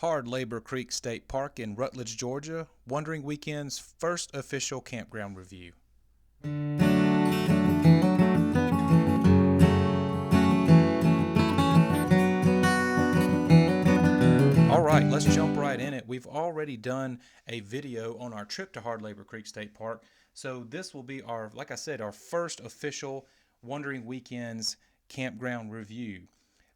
Hard Labor Creek State Park in Rutledge, Georgia, Wandering Weekend's first official campground review. Alright, let's jump right in it. We've already done a video on our trip to Hard Labor Creek State Park, so this will be our, like I said, our first official Wandering Weekends campground review.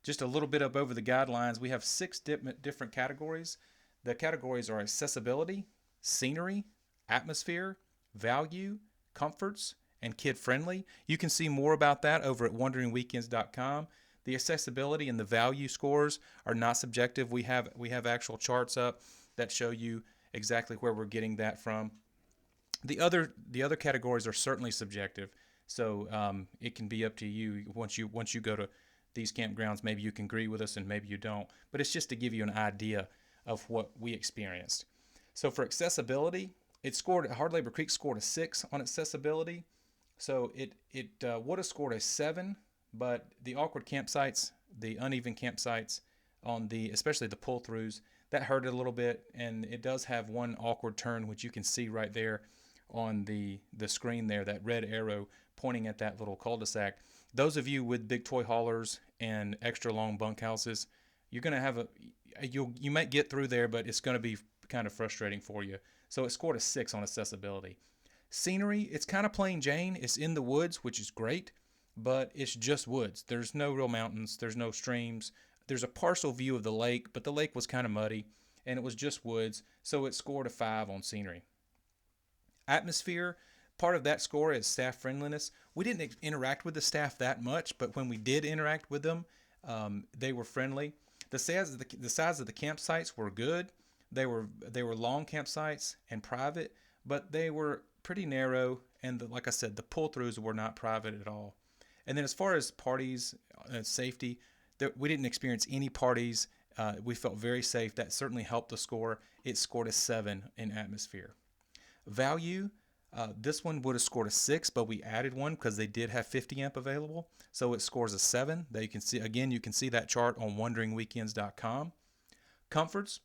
Just a little bit up over the guidelines, we have 6 different categories. The categories are accessibility, scenery, atmosphere, value, comforts, and kid-friendly. You can see more about that over at wanderingweekends.com. The accessibility and the value scores are not subjective. We have actual charts up that show you exactly where we're getting that from. The other categories are certainly subjective, so it can be up to you once you go to these campgrounds. Maybe you can agree with us and maybe you don't, but it's just to give you an idea of what we experienced. So for accessibility, Hard Labor Creek scored a 6 on accessibility. So it would have scored a 7, but the awkward campsites, the uneven campsites on especially the pull-throughs, that hurt it a little bit, and it does have one awkward turn, which you can see right there on the screen there, that red arrow pointing at that little cul-de-sac. Those of you with big toy haulers and extra long bunkhouses, you're going to have you might get through there, but it's going to be kind of frustrating for you. So it scored a 6 on accessibility. Scenery, it's kind of plain Jane. It's in the woods, which is great, but it's just woods. There's no real mountains. There's no streams. There's a partial view of the lake, but the lake was kind of muddy, and it was just woods, so it scored a 5 on scenery. Atmosphere, part of that score is staff friendliness. We didn't interact with the staff that much, but when we did interact with them, they were friendly. The size of the campsites were good. They were long campsites and private, but they were pretty narrow, and like I said, the pull-throughs were not private at all. And then as far as parties and safety, we didn't experience any parties. We felt very safe. That certainly helped the score. It scored a 7 in atmosphere. Value, this one would have scored a 6, but we added one because they did have 50 amp available. So it scores a 7. That you can see, again, you can see that chart on wanderingweekends.com. Comforts,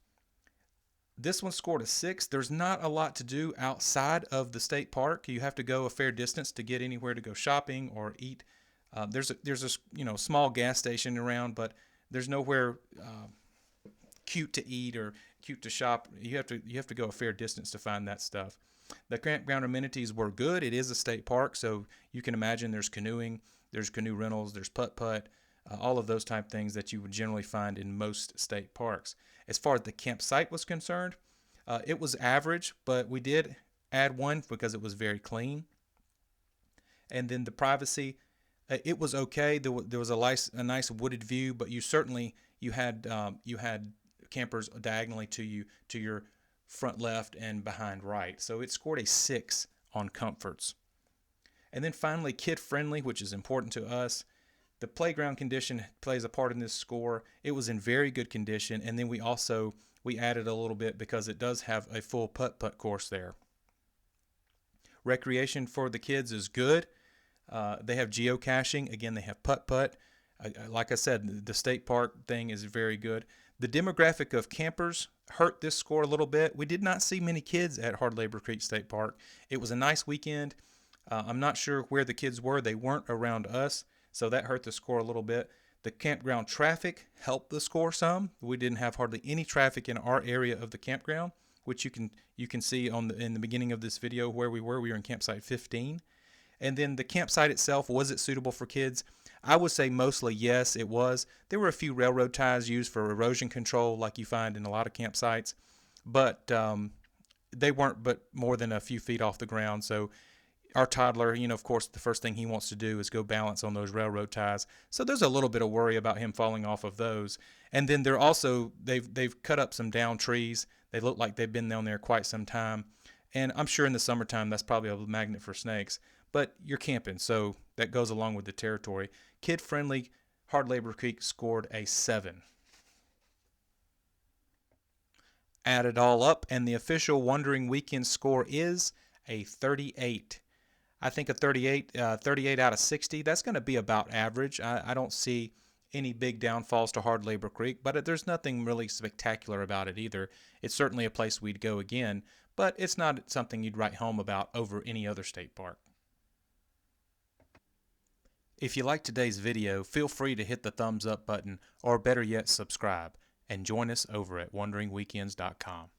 this one scored a 6. There's not a lot to do outside of the state park. You have to go a fair distance to get anywhere to go shopping or eat. There's a small gas station around, but there's nowhere cute to eat or cute to shop. You have to go a fair distance to find that stuff. The campground amenities were good. It is a state park, so you can imagine there's canoeing, there's canoe rentals, there's putt-putt, all of those type things that you would generally find in most state parks. As far as the campsite was concerned, it was average, but we did add one because it was very clean. And then the privacy, it was okay. There was a nice wooded view, but you had campers diagonally to you, to your front left and behind right. So it scored a 6 on comforts. And then finally, kid friendly, which is important to us. The playground condition plays a part in this score. It was in very good condition, and then we added a little bit because it does have a full putt-putt course there. Recreation for the kids is good. They have geocaching. Again, they have putt-putt. Like I said, the state park thing is very good. The demographic of campers hurt this score a little bit. We did not see many kids at Hard Labor Creek State Park. It was a nice weekend. I'm not sure where the kids were. They weren't around us, so that hurt the score a little bit. The campground traffic helped the score some. We didn't have hardly any traffic in our area of the campground, which you can see in the beginning of this video where we were. We were in campsite 15. And then the campsite itself, was it suitable for kids? I would say mostly yes, it was. There were a few railroad ties used for erosion control like you find in a lot of campsites, but they weren't but more than a few feet off the ground. So our toddler, of course, the first thing he wants to do is go balance on those railroad ties. So there's a little bit of worry about him falling off of those. And then they've cut up some down trees. They look like they've been down there quite some time. And I'm sure in the summertime that's probably a magnet for snakes. But you're camping, so that goes along with the territory. Kid-friendly, Hard Labor Creek scored a 7. Add it all up, and the official Wandering Weekend score is a 38. I think a 38 out of 60, that's going to be about average. I don't see any big downfalls to Hard Labor Creek, but there's nothing really spectacular about it either. It's certainly a place we'd go again, but it's not something you'd write home about over any other state park. If you liked today's video, feel free to hit the thumbs up button, or better yet, subscribe, and join us over at wanderingweekends.com.